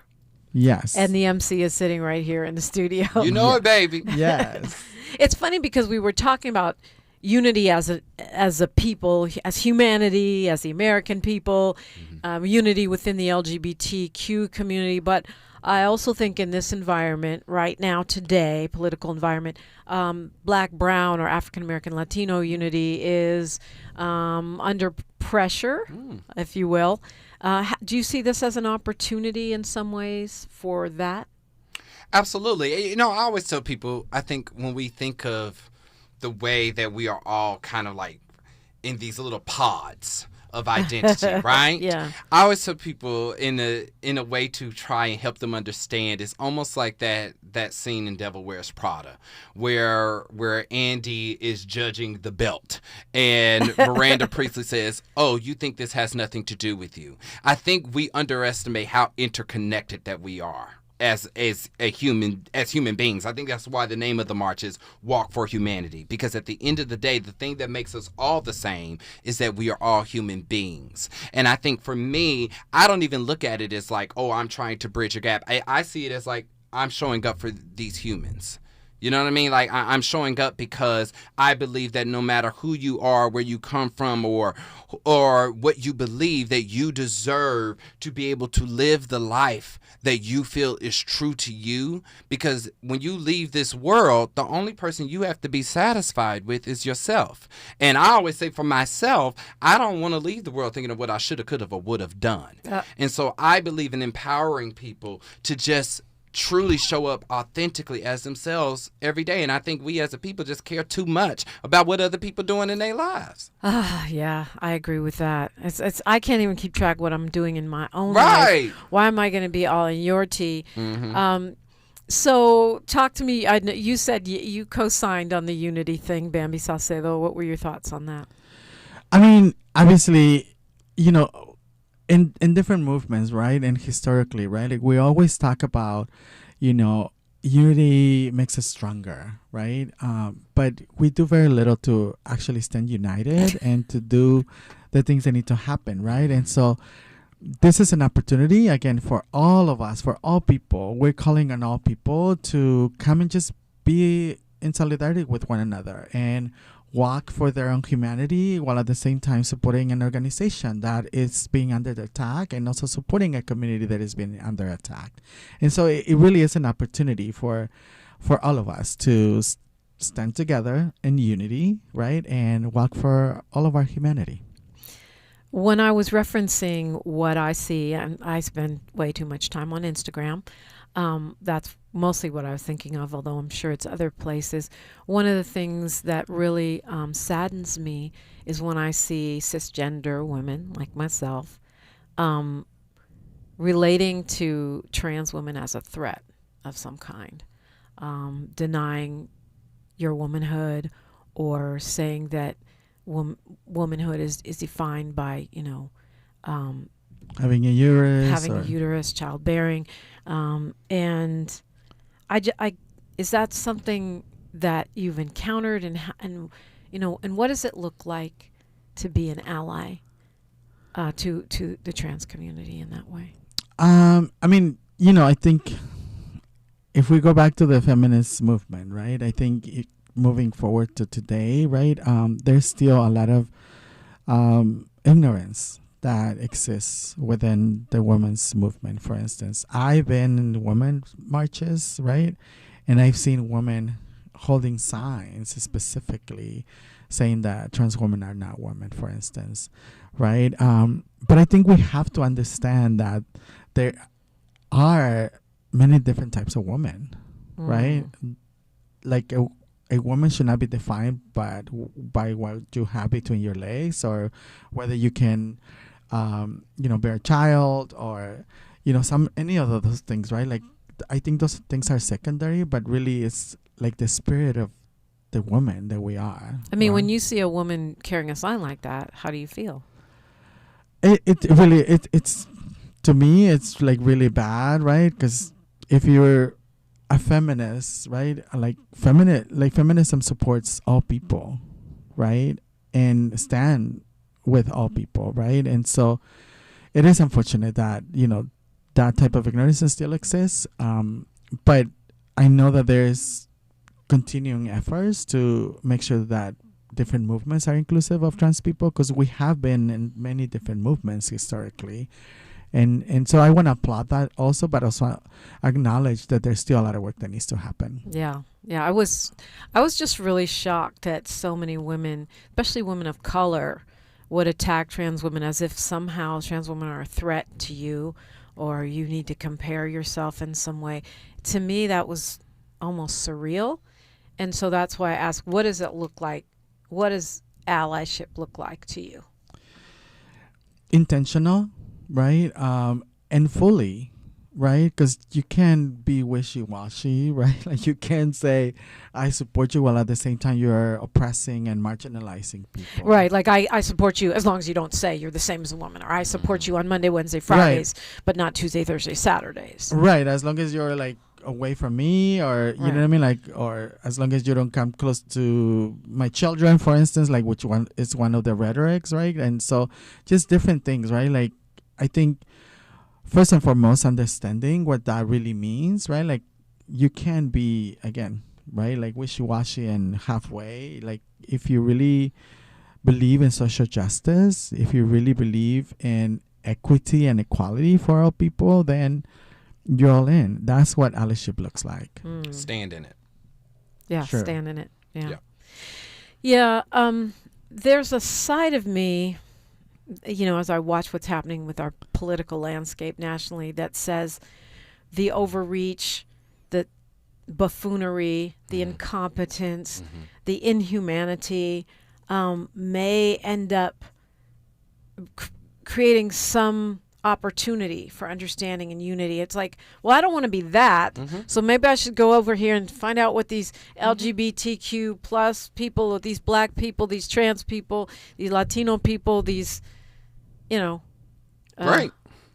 Yes. And the MC is sitting right here in the studio. You know it, baby. Yes. It's funny because we were talking about unity as a people, as humanity, as the American people, unity within the LGBTQ community. But I also think in this environment right now, today, political environment, Black, Brown, or African American, Latino unity is under pressure, if you will. Do you see this as an opportunity in some ways for that? Absolutely. I always tell people, I think when we think of the way that we are all kind of like in these little pods of identity, right? Yeah. I always tell people in a way to try and help them understand, it's almost like that scene in Devil Wears Prada where Andy is judging the belt and Miranda Priestley says, "Oh, you think this has nothing to do with you." I think we underestimate how interconnected that we are as human beings. I think that's why the name of the march is Walk4Humanity, because at the end of the day, the thing that makes us all the same is that we are all human beings. And I think for me, I don't even look at it as like, oh, I'm trying to bridge a gap. I see it as like, I'm showing up for these humans. You know what I mean? Like, I'm showing up because I believe that no matter who you are, where you come from, or what you believe, that you deserve to be able to live the life that you feel is true to you. Because when you leave this world, the only person you have to be satisfied with is yourself. And I always say for myself, I don't want to leave the world thinking of what I should have, could have, or would have done. And so I believe in empowering people to just truly show up authentically as themselves every day. And I think we as a people just care too much about what other people doing in their lives. Yeah, I agree with that. It's I can't even keep track of what I'm doing in my own life. Why am I going to be all in your tea? So talk to me. You said you co-signed on the unity thing, Bamby Salcedo. What were your thoughts on that? I mean, obviously, in different movements, right, and historically, right, like we always talk about, unity makes us stronger, right? But we do very little to actually stand united and to do the things that need to happen, right? And so this is an opportunity, again, for all of us, for all people. We're calling on all people to come and just be in solidarity with one another and walk for their own humanity, while at the same time supporting an organization that is being under attack and also supporting a community that is being under attack. And so it really is an opportunity for all of us to stand together in unity, right, and walk for all of our humanity. When I was referencing what I see, and I spend way too much time on Instagram, that's mostly what I was thinking of, although I'm sure it's other places. One of the things that really saddens me is when I see cisgender women like myself relating to trans women as a threat of some kind, denying your womanhood, or saying that womanhood is defined by, having a uterus, childbearing, and is that something that you've encountered, and what does it look like to be an ally to the trans community in that way? I think if we go back to the feminist movement, right? I think moving forward to today, right? There's still a lot of ignorance that exists within the women's movement. For instance, I've been in women's marches, right? And I've seen women holding signs specifically saying that trans women are not women, for instance, right? But I think we have to understand that there are many different types of women, right? Like a woman should not be defined by what you have between your legs, or whether you can, bear a child, or, any of those things, right? Like, I think those things are secondary, but really it's like the spirit of the woman that we are. I mean, when you see a woman carrying a sign like that, how do you feel? It's to me, it's like really bad, right? Because if you're a feminist, right, feminism supports all people, right, and stand with all people, right? And so it is unfortunate that that type of ignorance still exists, but I know that there's continuing efforts to make sure that different movements are inclusive of trans people, because we have been in many different movements historically. And so I want to applaud that also, but also acknowledge that there's still a lot of work that needs to happen. Yeah. I was just really shocked that so many women, especially women of color, would attack trans women as if somehow trans women are a threat to you, or you need to compare yourself in some way. To me, that was almost surreal. And so that's why I asked, what does it look like? What does allyship look like to you? Intentional, right? And fully, right? Because you can't be wishy-washy, right? Like, you can't say, I support you, while at the same time you're oppressing and marginalizing people. Right. Like, I support you as long as you don't say you're the same as a woman, or I support you on Monday, Wednesday, Fridays, but not Tuesday, Thursday, Saturdays. Right. As long as you're like away from me, or you know what I mean, like, or as long as you don't come close to my children, for instance, like, which one is one of the rhetorics, right? And so just different things, right? Like, I think first and foremost, understanding what that really means, right? Like, you can be, again, right, like wishy-washy and halfway. Like, if you really believe in social justice, if you really believe in equity and equality for all people, then you're all in. That's what allyship looks like. Stand in it. Yeah, sure. Stand in it. Yeah. There's a side of me, as I watch what's happening with our political landscape nationally, that says the overreach, the buffoonery, the incompetence, the inhumanity may end up creating some opportunity for understanding and unity. It's like, well, I don't want to be that, so maybe I should go over here and find out what these LGBTQ plus people, these black people, these trans people, these Latino people, these, right.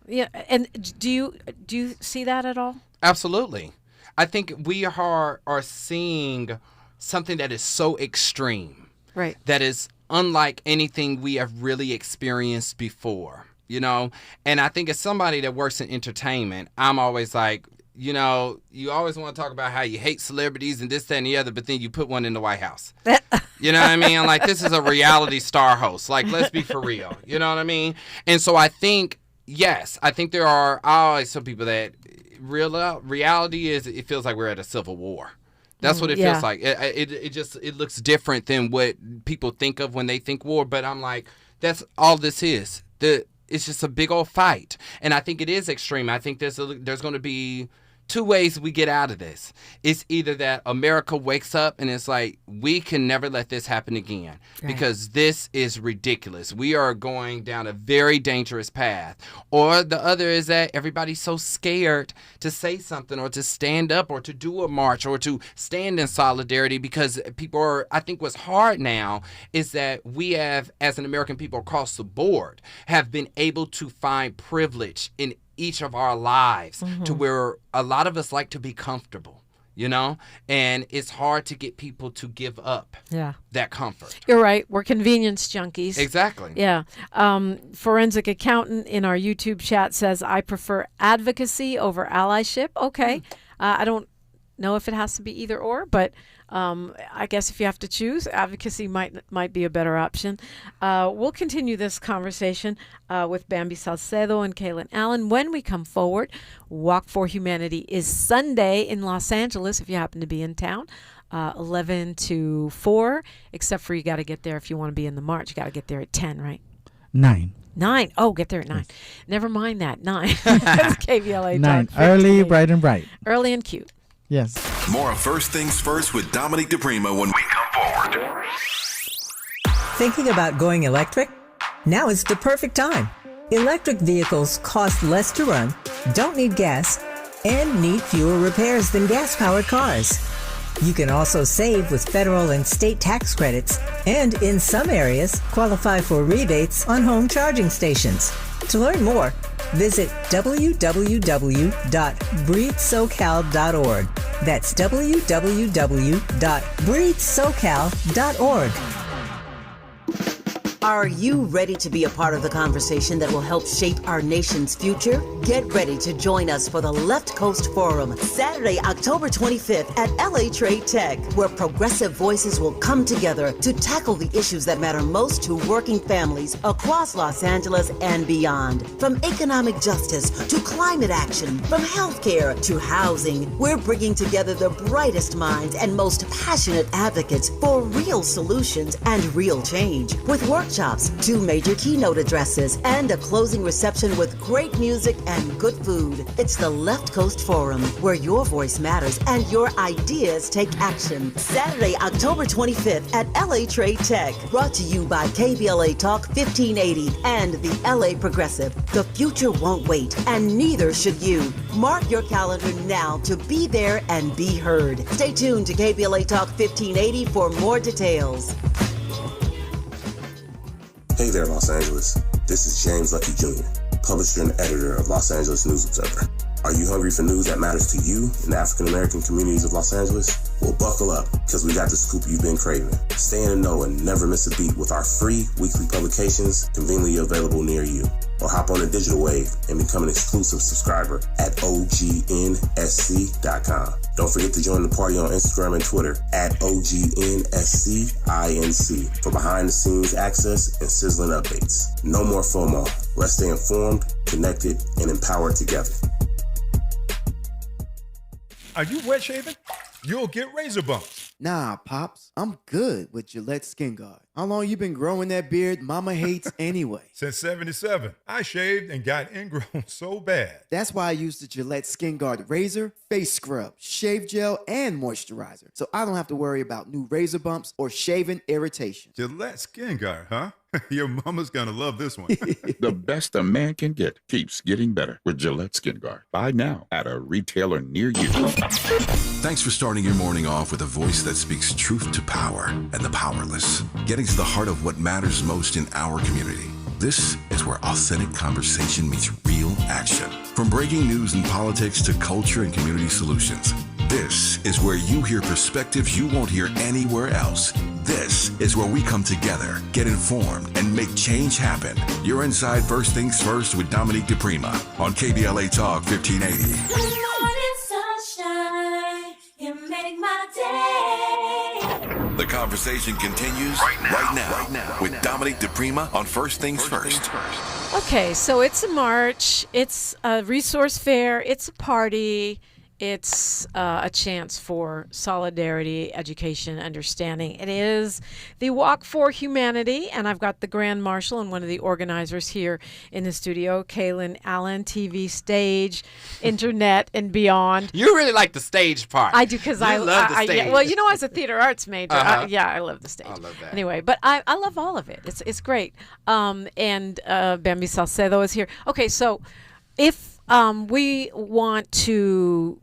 Yeah. And do you see that at all? Absolutely. I think we are seeing something that is so extreme, right? That is unlike anything we have really experienced before. And I think as somebody that works in entertainment, I'm always like, you always want to talk about how you hate celebrities and this, that, and the other, but then you put one in the White House. You know what I mean? Like, this is a reality star host. Like, let's be for real. You know what I mean? And so I think, yes, I always tell people that reality is, it feels like we're at a civil war. That's what it feels like. It looks different than what people think of when they think war, but I'm like, that's all this is. It's just a big old fight. And I think it is extreme. I think there's going to be two ways we get out of this. It's either that America wakes up and it's like, we can never let this happen again because this is ridiculous. We are going down a very dangerous path. Or the other is that everybody's so scared to say something or to stand up or to do a march or to stand in solidarity because people are, I think what's hard now is that we have, as an American people across the board, have been able to find privilege in each of our lives to where a lot of us like to be comfortable, you know, and it's hard to get people to give up that comfort. You're right. We're convenience junkies. Exactly. Yeah. Forensic accountant in our YouTube chat says, I prefer advocacy over allyship. Okay. I don't know if it has to be either or, but I guess if you have to choose, advocacy might be a better option. We'll continue this conversation with Bamby Salcedo and Kalen Allen when we come forward. Walk4Humanity is Sunday in Los Angeles if you happen to be in town. 11 to 4, except for you got to get there if you want to be in the march. You got to get there at 10, right? 9. 9. Oh, get there at 9. Yes. Never mind that. 9. That's KBLA. 9. Early, bright and bright. Early and cute. Yes. More of First Things First with Dominique DiPrima when we come forward. Thinking about going electric? Now is the perfect time. Electric vehicles cost less to run, don't need gas, and need fewer repairs than gas-powered cars. You can also save with federal and state tax credits, and in some areas, qualify for rebates on home charging stations. To learn more, visit www.breathesocal.org. That's www.breathesocal.org. Are you ready to be a part of the conversation that will help shape our nation's future? Get ready to join us for the Left Coast Forum, Saturday, October 25th at LA Trade Tech, where progressive voices will come together to tackle the issues that matter most to working families across Los Angeles and beyond. From economic justice to climate action, from healthcare to housing, we're bringing together the brightest minds and most passionate advocates for real solutions and real change. With workshops, 2 major keynote addresses, and a closing reception with great music and good food. It's the Left Coast Forum, where your voice matters and your ideas take action. Saturday, October 25th at LA Trade Tech. Brought to you by KBLA Talk 1580 and the LA Progressive. The future won't wait, and neither should you. Mark your calendar now to be there and be heard. Stay tuned to KBLA Talk 1580 for more details. Hey there, Los Angeles. This is James Lucky Jr., publisher and editor of Los Angeles News Observer. Are you hungry for news that matters to you in the African-American communities of Los Angeles? Well, buckle up, because we got the scoop you've been craving. Stay in the know and never miss a beat with our free weekly publications conveniently available near you. Or hop on the digital wave and become an exclusive subscriber at OGNSC.com. Don't forget to join the party on Instagram and Twitter at OGNSCINC for behind-the-scenes access and sizzling updates. No more FOMO. Let's stay informed, connected, and empowered together. Are you wet shaving? You'll get razor bumps. Nah, Pops, I'm good with Gillette Skin Guard. How long you been growing that beard Mama hates anyway? Since 77. I shaved and got ingrown so bad. That's why I use the Gillette Skin Guard razor, face scrub, shave gel, and moisturizer. So I don't have to worry about new razor bumps or shaving irritation. Gillette Skin Guard, huh? Your mama's gonna love this one. The best a man can get keeps getting better with Gillette Skin Guard. Buy now at a retailer near you. Thanks for starting your morning off with a voice that speaks truth to power and the powerless, getting to the heart of what matters most in our community. This is where authentic conversation meets real action. From breaking news and politics to culture and community solutions, this is where you hear perspectives you won't hear anywhere else. This is where we come together, get informed, and make change happen. You're inside First Things First with Dominique DiPrima on KBLA Talk 1580. Good morning, sunshine. You make my day. The conversation continues right now with Dominique DiPrima on First Things First. Okay, so it's a march, it's a resource fair, it's a party, it's a chance for solidarity, education, understanding. It is the Walk4Humanity, and I've got the Grand Marshal and one of the organizers here in the studio, Kalen Allen, TV, stage, internet, and beyond. You really like the stage part. I do, because I love the stage. Yeah, well, you know, as a theater arts major, I love the stage. I love that. Anyway, but I love all of it. It's great. And Bamby Salcedo is here. Okay, so if we want to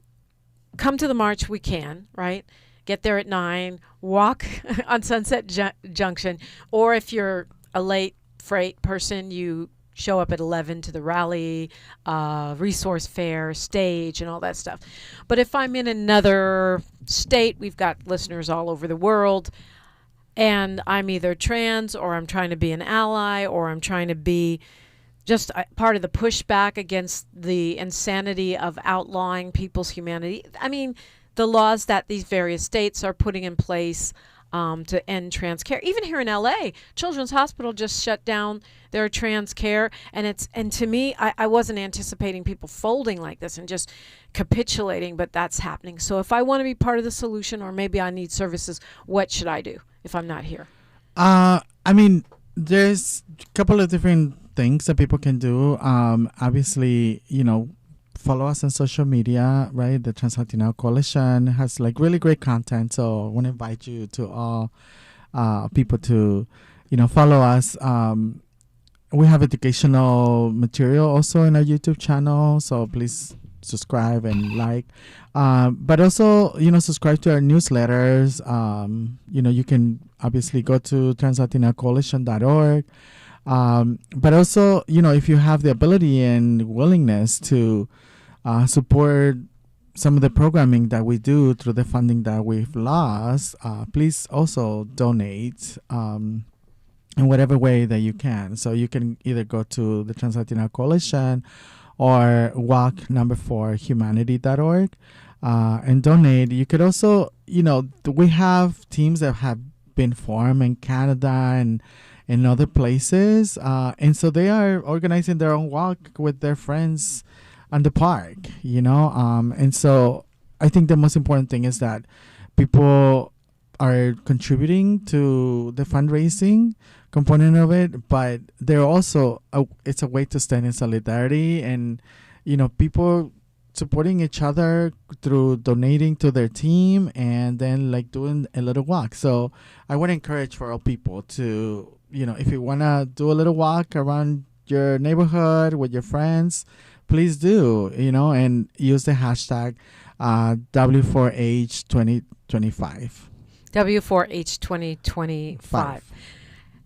come to the march, we can, right? Get there at 9, walk on Sunset Junction, or if you're a late freight person, you show up at 11 to the rally, resource fair, stage, and all that stuff. But if I'm in another state, we've got listeners all over the world, and I'm either trans, or I'm trying to be an ally, or I'm trying to be just part of the pushback against the insanity of outlawing people's humanity. I mean, the laws that these various states are putting in place to end trans care. Even here in LA, Children's Hospital just shut down their trans care. And to me, I wasn't anticipating people folding like this and just capitulating, but that's happening. So if I want to be part of the solution, or maybe I need services, what should I do if I'm not here? I mean, there's a couple of different things that people can do. Obviously, follow us on social media, right? The TransLatin Coalition has like really great content. So I want to invite you to all people to, follow us. We have educational material also in our YouTube channel. So please subscribe and like. But also, subscribe to our newsletters. You can obviously go to translatincoalition.org. But also, if you have the ability and willingness to support some of the programming that we do through the funding that we've lost, please also donate in whatever way that you can. So you can either go to the TransLatin Coalition or Walk4Humanity.org and donate. You could also, we have teams that have been formed in Canada and in other places, and so they are organizing their own walk with their friends on the park, and so I think the most important thing is that people are contributing to the fundraising component of it, but they're also it's a way to stand in solidarity, and people supporting each other through donating to their team and then like doing a little walk. So I would encourage for all people to, if you want to do a little walk around your neighborhood with your friends, please do, and use the hashtag W4H2025. W4H2025.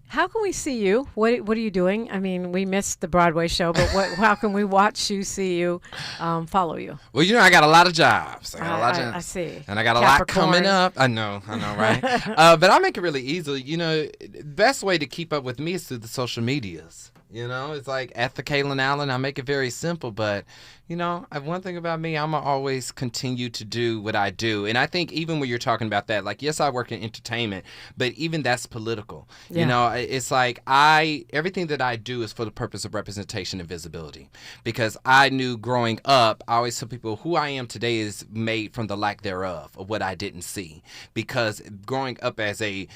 How can we see you? What are you doing? I mean, we missed the Broadway show, but how can we watch you, see you, follow you? Well, I got a lot of jobs. I see. And I got a lot coming up. I know, right? But I make it really easy. The best way to keep up with me is through the social medias. It's like at the Kalen Allen. I make it very simple, but one thing about me, I'm gonna always continue to do what I do. And I think even when you're talking about that, like, yes, I work in entertainment, but even that's political. Yeah. It's like everything that I do is for the purpose of representation and visibility. Because I knew growing up, I always tell people who I am today is made from the lack thereof of what I didn't see. Because growing up as a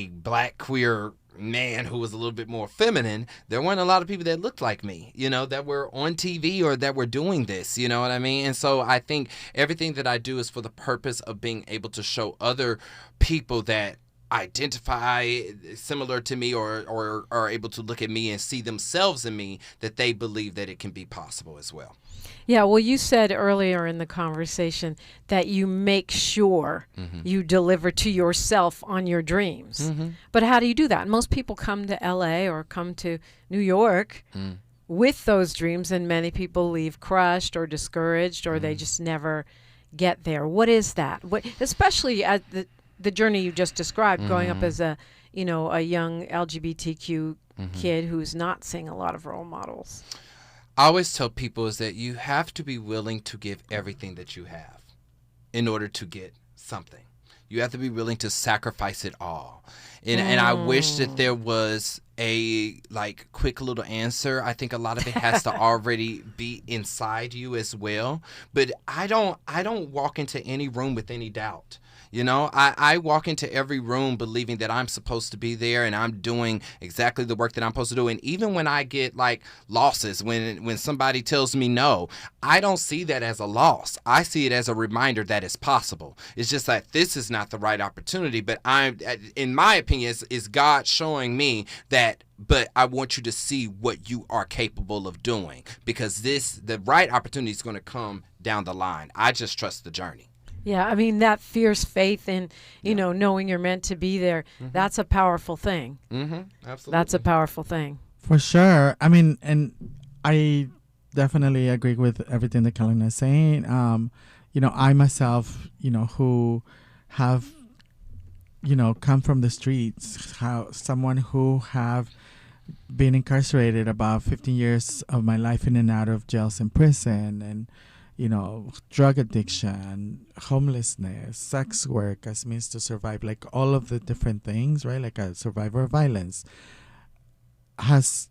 black queer man who was a little bit more feminine, there weren't a lot of people that looked like me, that were on TV or that were doing this, you know what I mean? And so I think everything that I do is for the purpose of being able to show other people that identify similar to me or are able to look at me and see themselves in me, that they believe that it can be possible as well. Yeah, well, you said earlier in the conversation that you make sure you deliver to yourself on your dreams. But how do you do that? Most people come to LA or come to New York with those dreams, and many people leave crushed or discouraged, or they just never get there. What is that? Especially at the journey you just described, growing up as a young LGBTQ kid who's not seeing a lot of role models. I always tell people is that you have to be willing to give everything that you have in order to get something. You have to be willing to sacrifice it all. And I wish that there was a like quick little answer. I think a lot of it has to already be inside you as well. But I don't walk into any room with any doubt. You know, I walk into every room believing that I'm supposed to be there and I'm doing exactly the work that I'm supposed to do. And even when I get like losses, when somebody tells me no, I don't see that as a loss. I see it as a reminder that it's possible. It's just that this is not the right opportunity. But in my opinion, is God showing me that, but I want you to see what you are capable of doing, because the right opportunity is going to come down the line. I just trust the journey. Yeah, I mean, that fierce faith in, you know, knowing you're meant to be there, that's a powerful thing. Absolutely. That's a powerful thing. For sure. I mean, and I definitely agree with everything that Kalen is saying. You know, I myself, you know, who have, you know, come from the streets, someone who have been incarcerated about 15 years of my life in and out of jails and prison, and you know, drug addiction, homelessness, sex work as means to survive, like all of the different things, right? Like a survivor of violence has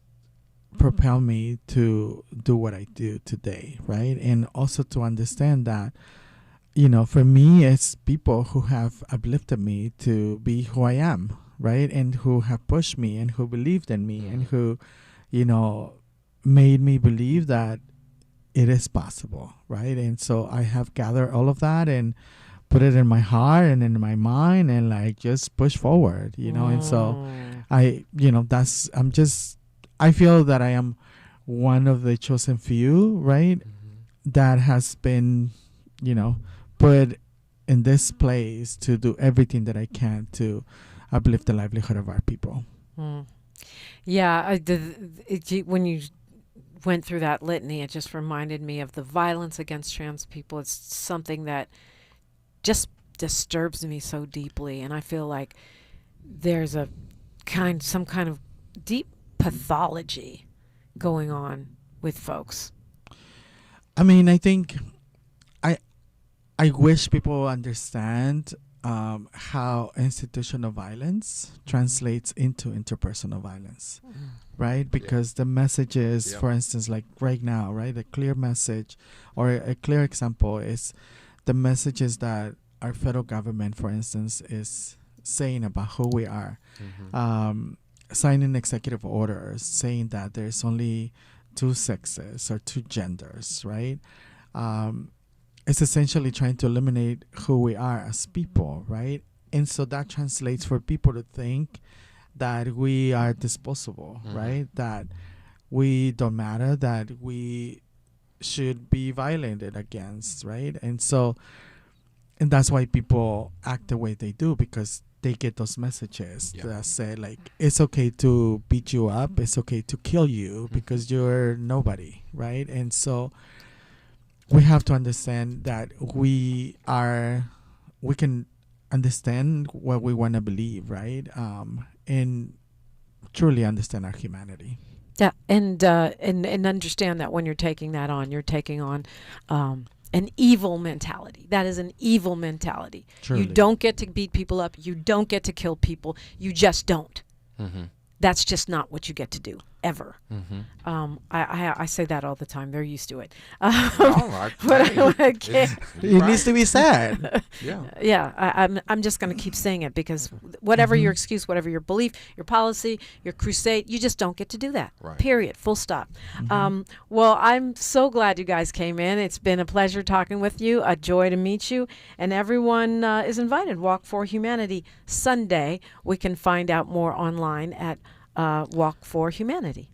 propelled me to do what I do today, right? And also to understand that, you know, for me, it's people who have uplifted me to be who I am, right? And who have pushed me and who believed in me and who, you know, made me believe that it is possible, right? And so I have gathered all of that and put it in my heart and in my mind and like just push forward, you know. And so I feel that I am one of the chosen few, right? That has been, you know, put in this place to do everything that I can to uplift the livelihood of our people. Yeah, when you went through that litany, it just reminded me of the violence against trans people. It's something that just disturbs me so deeply, and I feel like there's some kind of deep pathology going on with folks. I mean, I think I wish people understand how institutional violence translates into interpersonal violence, right? Because the messages, for instance, like right now, right, a clear message or a clear example is the messages that our federal government, for instance, is saying about who we are. Signing executive orders saying that there's only two sexes or two genders, right? It's essentially trying to eliminate who we are as people, right? And so that translates for people to think that we are disposable, right? That we don't matter, that we should be violated against, right? And that's why people act the way they do, because they get those messages that say, like, it's okay to beat you up, it's okay to kill you because you're nobody, right? And so we have to understand that we can understand what we want to believe, right? And truly understand our humanity. Yeah, and understand that when you're taking that on, you're taking on an evil mentality. That is an evil mentality. Truly. You don't get to beat people up. You don't get to kill people. You just don't. That's just not what you get to do, ever. I say that all the time. They're used to it. It needs to be said. I'm just going to keep saying it, because whatever your excuse, whatever your belief, your policy, your crusade, you just don't get to do that. Period. Full stop. Well, I'm so glad you guys came in. It's been a pleasure talking with you. A joy to meet you. And everyone is invited. Walk4Humanity Sunday. We can find out more online at Walk4Humanity.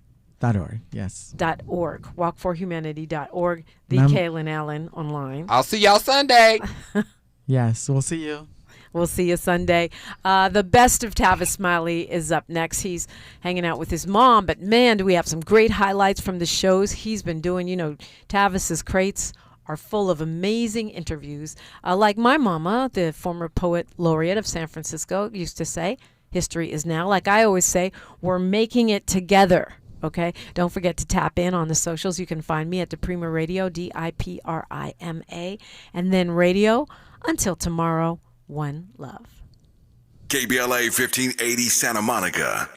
.org, yes. .org. Walk4Humanity.org. The Kalen Allen online. I'll see y'all Sunday. Yes, we'll see you. We'll see you Sunday. The best of Tavis Smiley is up next. He's hanging out with his mom, but man, do we have some great highlights from the shows he's been doing. You know, Tavis's crates are full of amazing interviews. Like my mama, the former poet laureate of San Francisco, used to say, history is now. Like I always say, we're making it together. Okay? Don't forget to tap in on the socials. You can find me at diprimaradio, DIPRIMA, and then radio. Until tomorrow, One love. KBLA 1580 Santa Monica.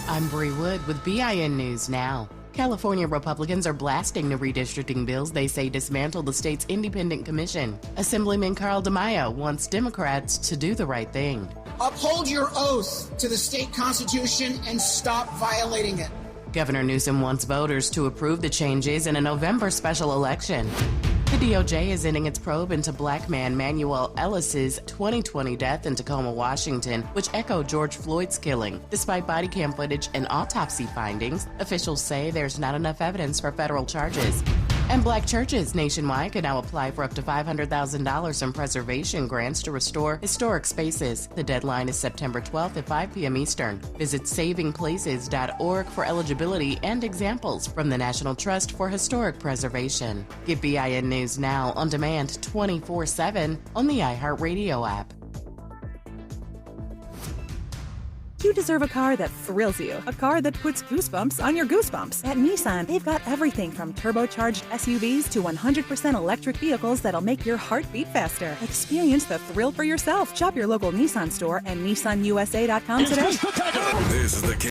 I'm Bree Wood with BIN News Now. California Republicans are blasting the redistricting bills they say dismantle the state's independent commission. Assemblyman Carl DeMaio wants Democrats to do the right thing. Uphold your oath to the state constitution and stop violating it. Governor Newsom wants voters to approve the changes in a November special election. The DOJ is ending its probe into black man Manuel Ellis's 2020 death in Tacoma, Washington, which echoed George Floyd's killing. Despite body cam footage and autopsy findings, officials say there's not enough evidence for federal charges. And black churches nationwide can now apply for up to $500,000 in preservation grants to restore historic spaces. The deadline is September 12th at 5 p.m. Eastern. Visit savingplaces.org for eligibility and examples from the National Trust for Historic Preservation. Get BIN News Now on demand 24/7 on the iHeartRadio app. You deserve a car that thrills you, a car that puts goosebumps on your goosebumps. At Nissan, they've got everything from turbocharged SUVs to 100% electric vehicles that'll make your heart beat faster. Experience the thrill for yourself. Shop your local Nissan store and NissanUSA.com today. This is the